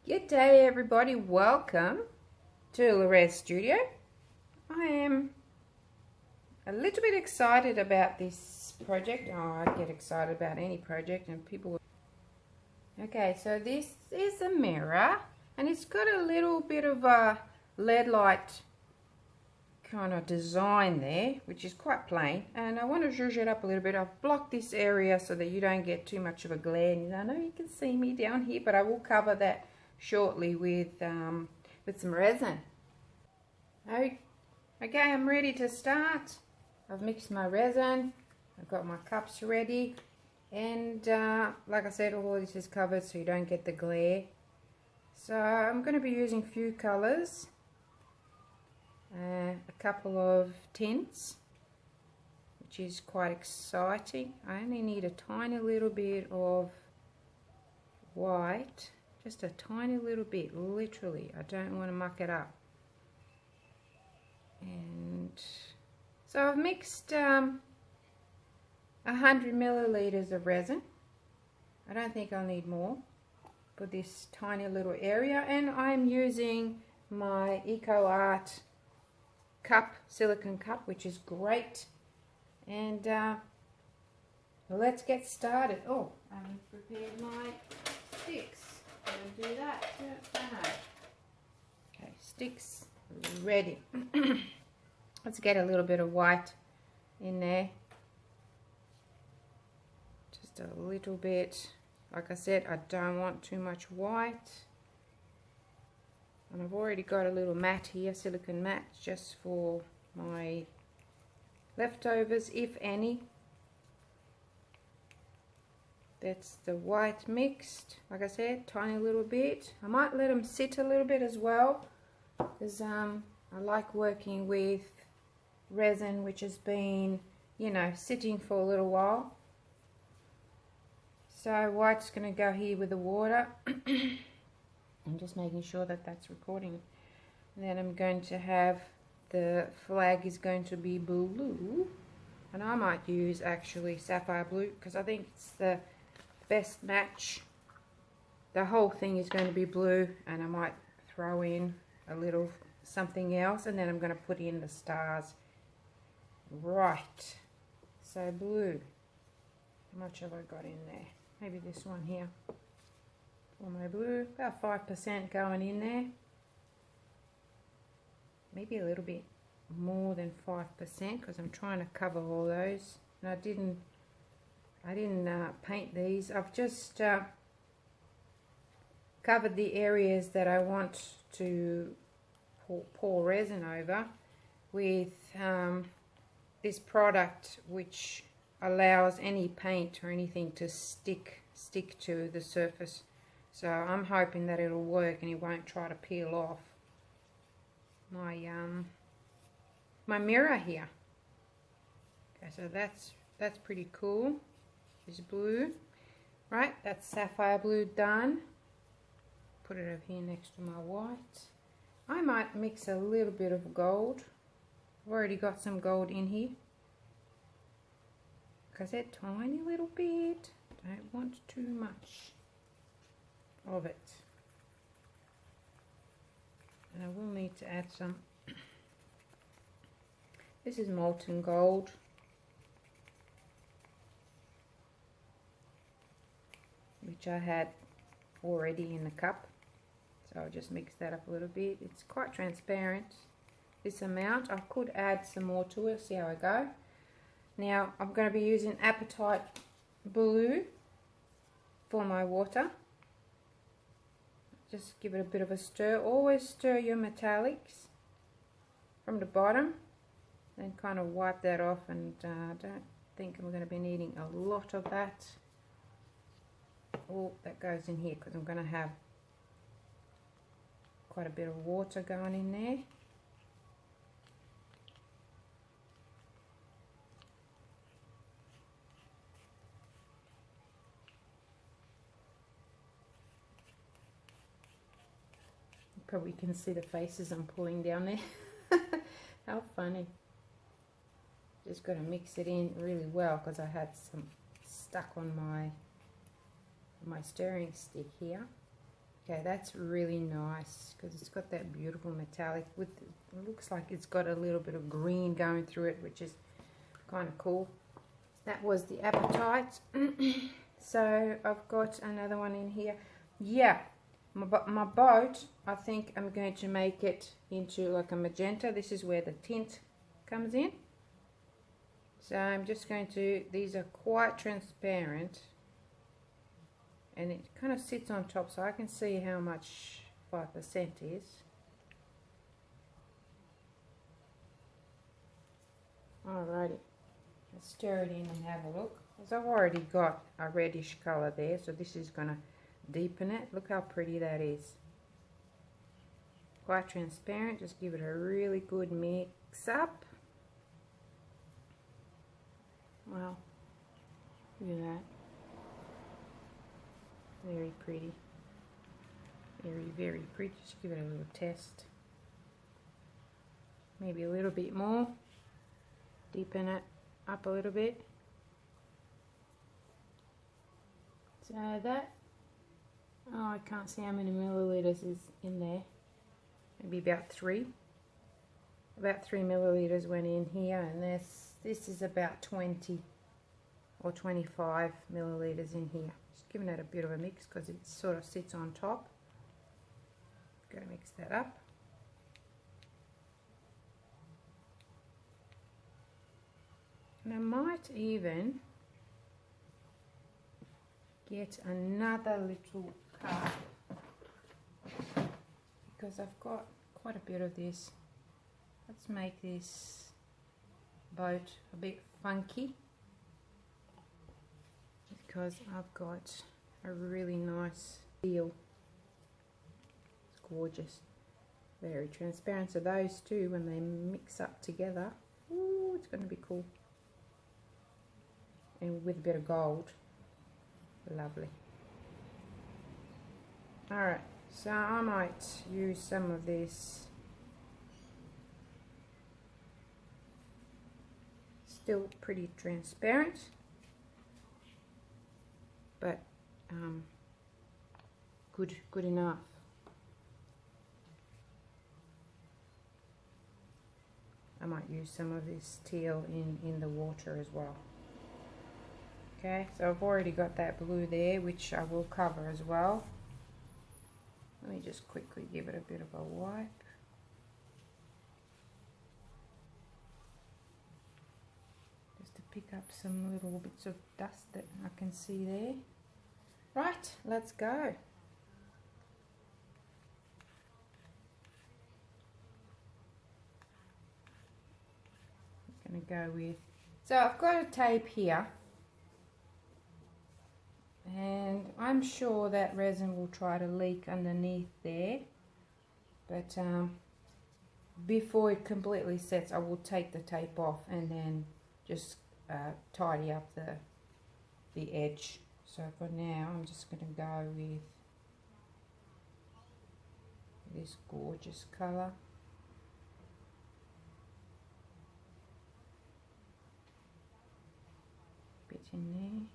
Good day everybody, welcome to Le'Rez Studio. I am a little bit excited about this project. Oh, I get excited about any project and people. Okay, so this is a mirror and it's got a little bit of a LED light kind of design there, which is quite plain, and I want to zhuzh it up a little bit. I've blocked this area so that you don't get too much of a glare. And I know you can see me down here, but I will cover that shortly with some resin. Okay, I'm ready to start. I've mixed my resin, I've got my cups ready, and like I said, all this is covered so you don't get the glare. So I'm going to be using a few colors, a couple of tints, which is quite exciting. I only need a tiny little bit of white, just a tiny little bit, literally. I don't want to muck it up. And so I've mixed 100 milliliters of resin. I don't think I'll need more for this tiny little area, and I'm using my EcoArt cup, silicone cup, which is great. And let's get started. Oh, I haven't prepared my sticks. I'm going to do that, don't I? Okay, sticks ready. Let's get a little bit of white in there. Just a little bit. Like I said, I don't want too much white. And I've already got a little mat here, silicone mat, just for my leftovers, if any. That's the white mixed. Like I said, tiny little bit. I might let them sit a little bit as well, because I like working with resin which has been, you know, sitting for a little while. So white's going to go here with the water. I'm just making sure that that's recording. And then I'm going to have the flag is going to be blue, and I might use actually sapphire blue because I think it's the best match. The whole thing is going to be blue, and I might throw in a little something else, and then I'm going to put in the stars. Right, so blue. How much have I got in there? Maybe this one here. For my blue, about 5% going in there. Maybe a little bit more than 5% because I'm trying to cover all those. And I didn't paint these. I've just covered the areas that I want to pour resin over with this product, which allows any paint or anything to stick to the surface. So I'm hoping that it'll work and it won't try to peel off my my mirror here. Okay, so that's pretty cool. It's blue, right? That's sapphire blue done. Put it over here next to my white. I might mix a little bit of gold. I've already got some gold in here. Because that tiny little bit. Don't want too much of it. And I will need to add some. This is molten gold. Which I had already in the cup. So I'll just mix that up a little bit. It's quite transparent, this amount. I could add some more to it, see how I go. Now I'm going to be using Apatite Blue for my water. Just give it a bit of a stir. Always stir your metallics from the bottom, then kind of wipe that off, and I don't think I'm going to be needing a lot of that. All that goes in here because I'm going to have quite a bit of water going in there. You probably can see the faces I'm pulling down there. How funny. Just got to mix it in really well because I had some stuck on my stirring stick here. Okay, that's really nice because it's got that beautiful metallic with, it looks like it's got a little bit of green going through it, which is kind of cool. That was the apatite. So I've got another one in here. Yeah, my boat, I think I'm going to make it into like a magenta. This is where the tint comes in. So I'm just going to, these are quite transparent. And it kind of sits on top so I can see how much 5% is. Alrighty, let's stir it in and have a look. Because I've already got a reddish colour there, so this is going to deepen it. Look how pretty that is. Quite transparent, just give it a really good mix up. Wow, look at that. Very pretty. Very, very pretty. Just give it a little test. Maybe a little bit more. Deepen it up a little bit. So that, oh, I can't see how many milliliters is in there. Maybe about 3. About 3 milliliters went in here, and this is about 20 or 25 milliliters in here. Just giving it a bit of a mix because it sort of sits on top. Got to mix that up. And I might even get another little cup because I've got quite a bit of this. Let's make this boat a bit funky because I've got a really nice steel. It's gorgeous, very transparent. So those two, when they mix up together, ooh, it's going to be cool. And with a bit of gold, lovely. Alright, so I might use some of this. Still pretty transparent, but good enough. I might use some of this teal in the water as well. Okay, so I've already got that blue there, which I will cover as well. Let me just quickly give it a bit of a wipe. Just to pick up some little bits of dust that I can see there. Right, let's go. I'm going to go with, so I've got a tape here. And I'm sure that resin will try to leak underneath there, but before it completely sets, I will take the tape off and then just tidy up the edge. So for now, I'm just going to go with this gorgeous colour. Bit in there.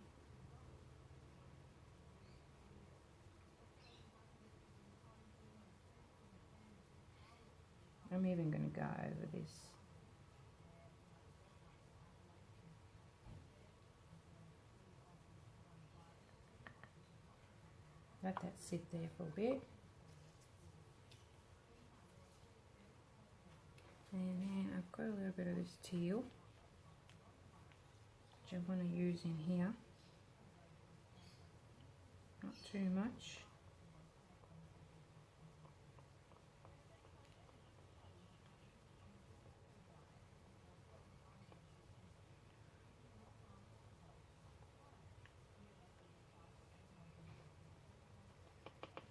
I'm even going to go over this. Let that sit there for a bit. And then I've got a little bit of this teal, which I want to use in here. Not too much.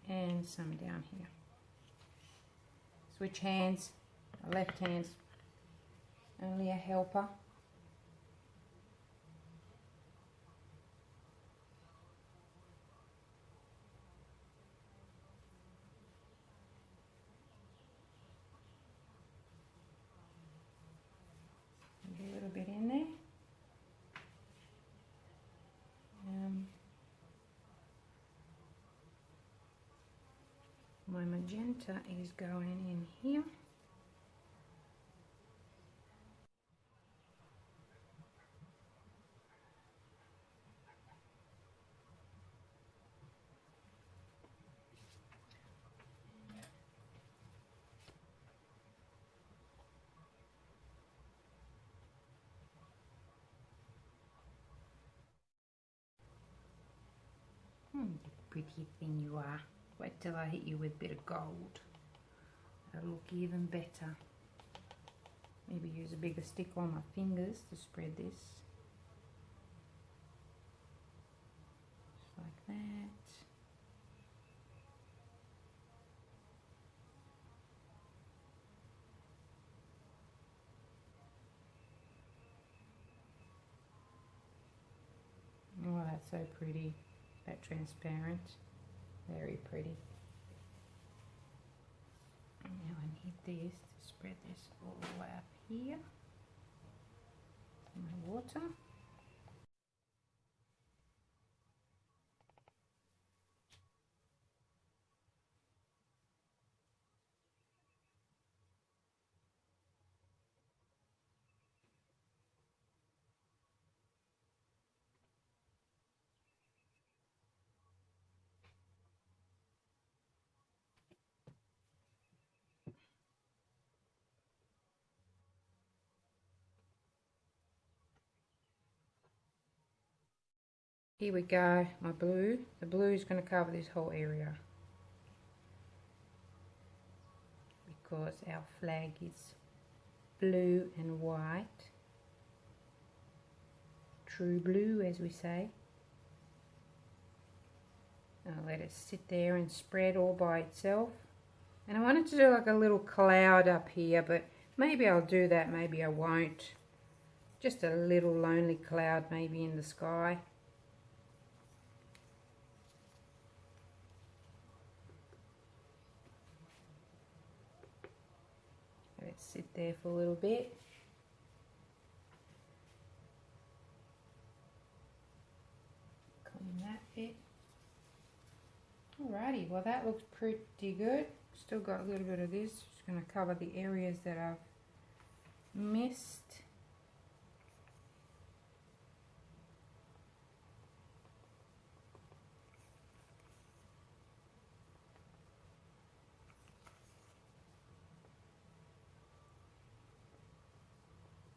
And some down here. Switch hands, left hand's only a helper. Maybe a little bit in there. My magenta is going in here. Pretty thing you are. Wait till I hit you with a bit of gold. That'll look even better. Maybe use a bigger stick on my fingers to spread this. Just like that. Oh, that's so pretty. That transparent. Very pretty. And now I need this to spread this all the way up here. My water. Here we go, my blue. The blue is going to cover this whole area because our flag is blue and white. True blue, as we say. I'll let it sit there and spread all by itself. And I wanted to do like a little cloud up here, but maybe I'll do that, maybe I won't. Just a little lonely cloud maybe in the sky. Let it sit there for a little bit. Clean that bit. Alrighty, well that looks pretty good. Still got a little bit of this. Just going to cover the areas that I've missed.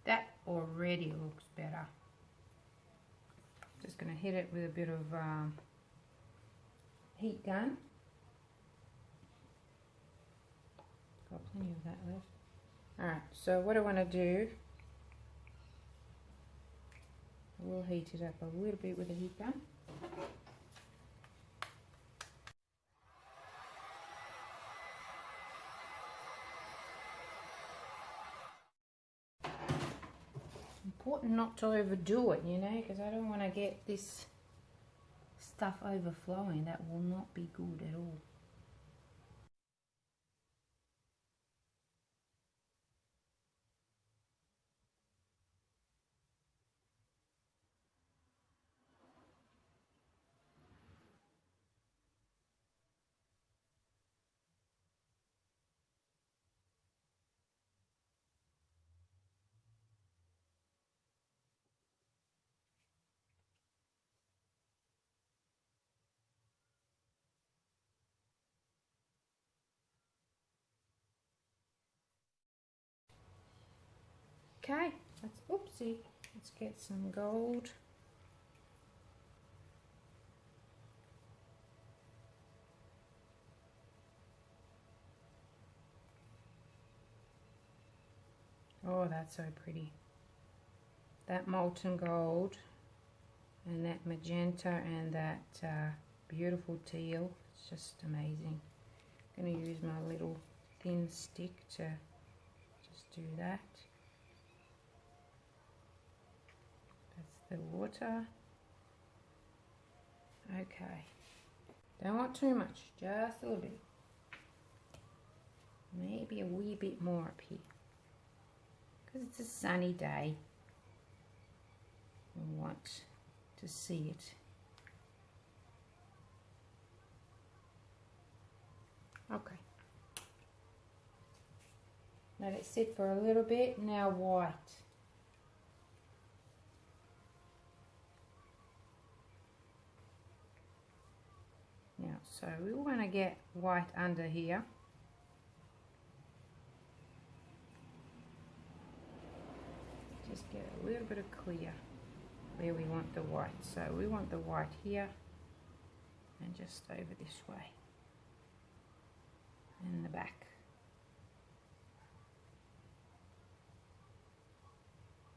That already looks better. Just going to hit it with a bit of heat gun. Got plenty of that left. Alright, so what I want to do, I will heat it up a little bit with a heat gun. Important not to overdo it, you know, because I don't want to get this stuff overflowing. That will not be good at all. Okay, let's, oopsie, let's get some gold. Oh, that's so pretty. That molten gold and that magenta and that beautiful teal, it's just amazing. I'm going to use my little thin stick to just do that. That's the water. Okay. Don't want too much, just a little bit. Maybe a wee bit more up here. Because it's a sunny day. I want to see it. Okay. Let it sit for a little bit. Now white. Now, so we want to get white under here. Just get a little bit of clear where we want the white. So we want the white here and just over this way in the back.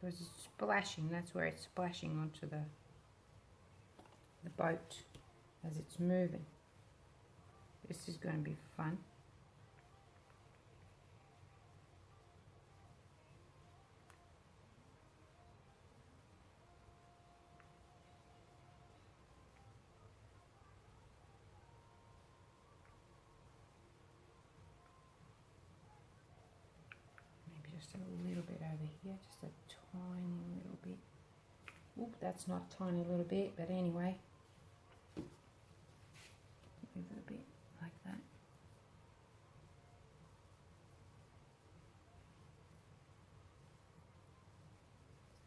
Because it's splashing, that's where it's splashing onto the boat as it's moving. This is going to be fun. Maybe just a little bit over here, just a tiny little bit. Oop, that's not tiny little bit, but anyway. Move it a bit like that.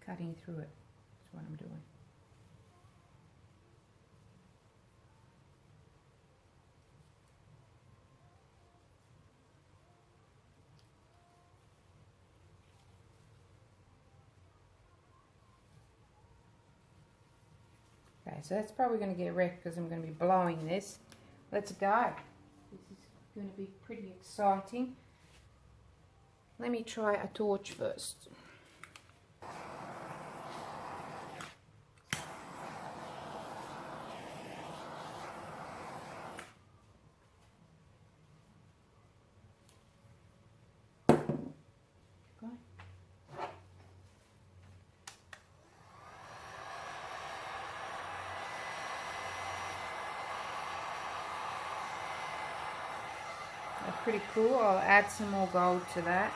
Cutting through it, that's what I'm doing. Okay, so that's probably going to get wrecked because I'm going to be blowing this. Let's go. This is going to be pretty exciting. Let me try a torch first. Pretty cool. I'll add some more gold to that.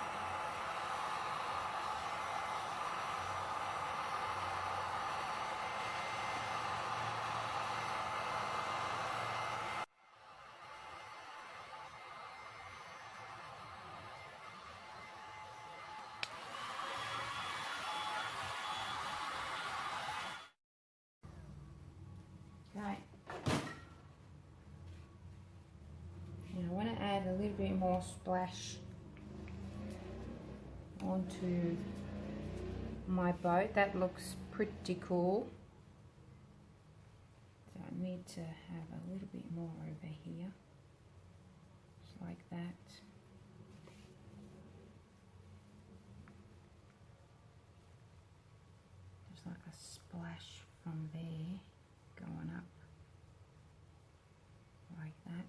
Okay. Now I want to add a little bit more splash onto my boat. That looks pretty cool. So I need to have a little bit more over here, just like that. Just like a splash from there going up like that.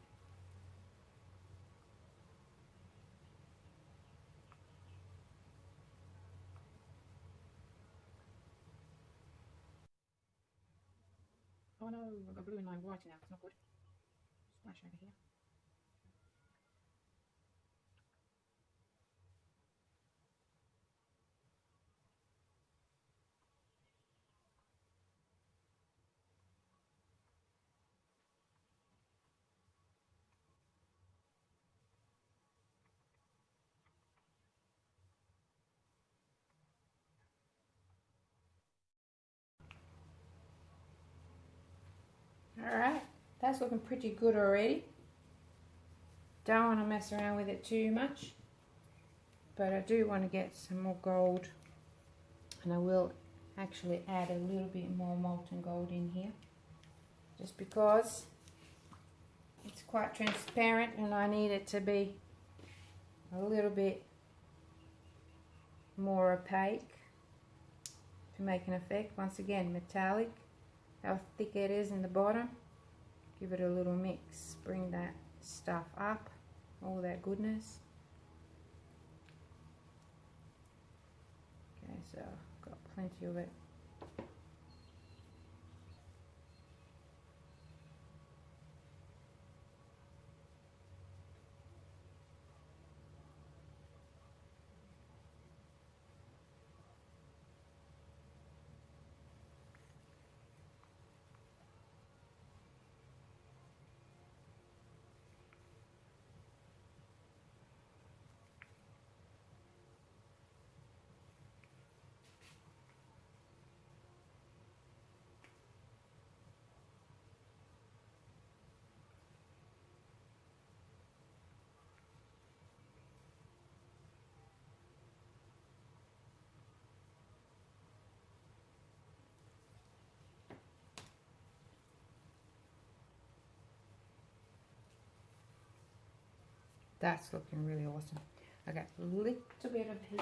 Oh no, I've got blue in my white now, it's not good. Splash over here. Alright, that's looking pretty good already. Don't want to mess around with it too much, but I do want to get some more gold, and I will actually add a little bit more molten gold in here, just because it's quite transparent and I need it to be a little bit more opaque to make an effect. Once again, metallic, how thick it is in the bottom, give it a little mix, bring that stuff up, all that goodness. Okay, so I've got plenty of it. That's looking really awesome. Okay, a little bit of heat.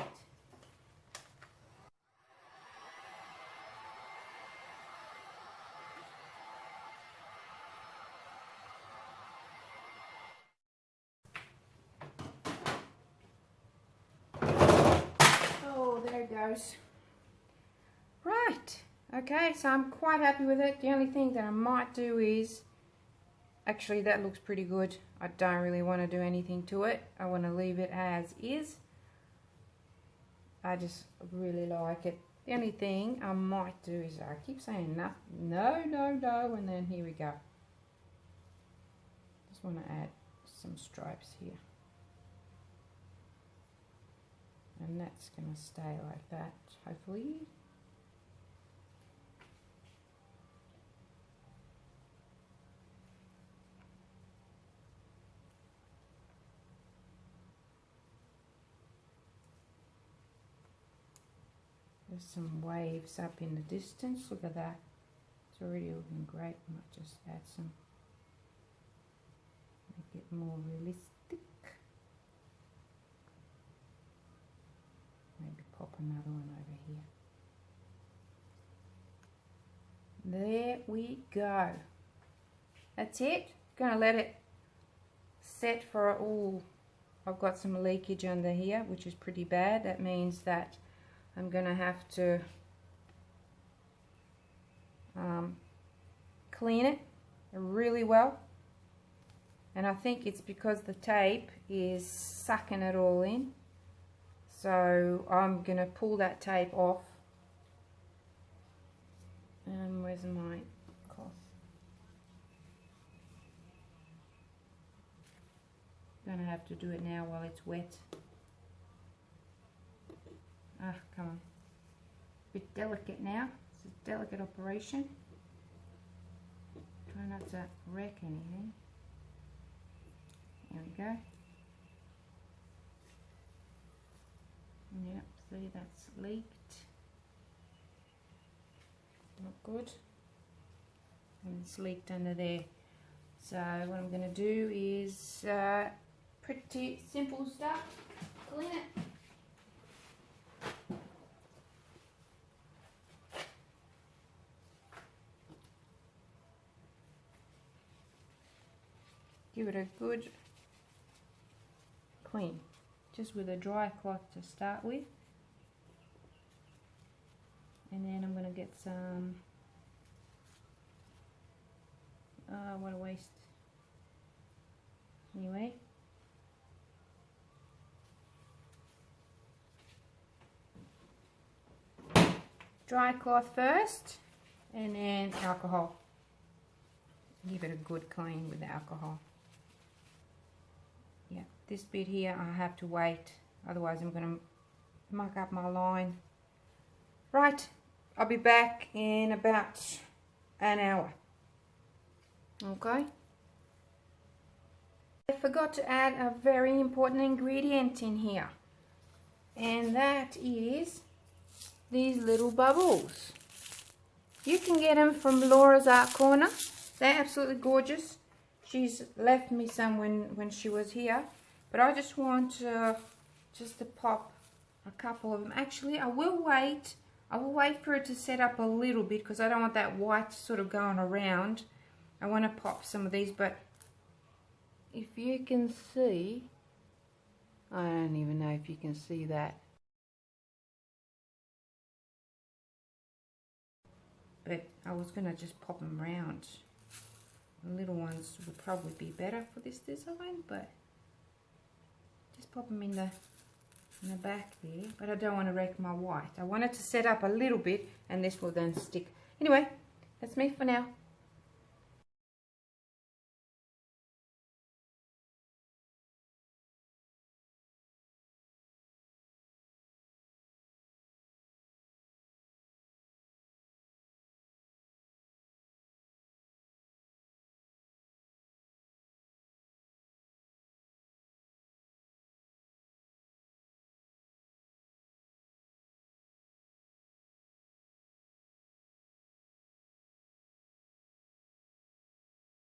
Oh, there it goes. Right, okay, so I'm quite happy with it. The only thing that I might do is, actually that looks pretty good. I don't really want to do anything to it. I want to leave it as is. I just really like it. The only thing I might do is, I keep saying no, and then here we go. Just want to add some stripes here. And that's going to stay like that, hopefully. There's some waves up in the distance. Look at that. It's already looking great. I might just add some, make it more realistic. Maybe pop another one over here. There we go. That's it. Gonna let it set for, oh, I've got some leakage under here, which is pretty bad. That means that I'm gonna have to clean it really well, and I think it's because the tape is sucking it all in. So I'm gonna pull that tape off. Where's my cloth? Gonna have to do it now while it's wet. Ah, come on. Bit delicate now. It's a delicate operation. Try not to wreck anything. There we go. Yep, see, that's leaked. Not good. And it's leaked under there. So what I'm going to do is pretty simple stuff. Clean it. Give it a good clean, just with a dry cloth to start with, and then I'm going to get some, what a waste, anyway. Dry cloth first, and then alcohol. Give it a good clean with the alcohol. Yeah, this bit here I have to wait, otherwise I'm going to muck up my line. Right, I'll be back in about an hour. Okay. I forgot to add a very important ingredient in here, and that is these little bubbles. You can get them from Laura's Art Corner. They're absolutely gorgeous. She's left me some when she was here, but I just want just to pop a couple of them. Actually, I will wait for it to set up a little bit, because I don't want that white sort of going around. I want to pop some of these, but if you can see, I don't even know if you can see that, but I was going to just pop them around. The little ones would probably be better for this design, but just pop them in the back there. But I don't want to wreck my white. I want it to set up a little bit, and this will then stick. Anyway, that's me for now.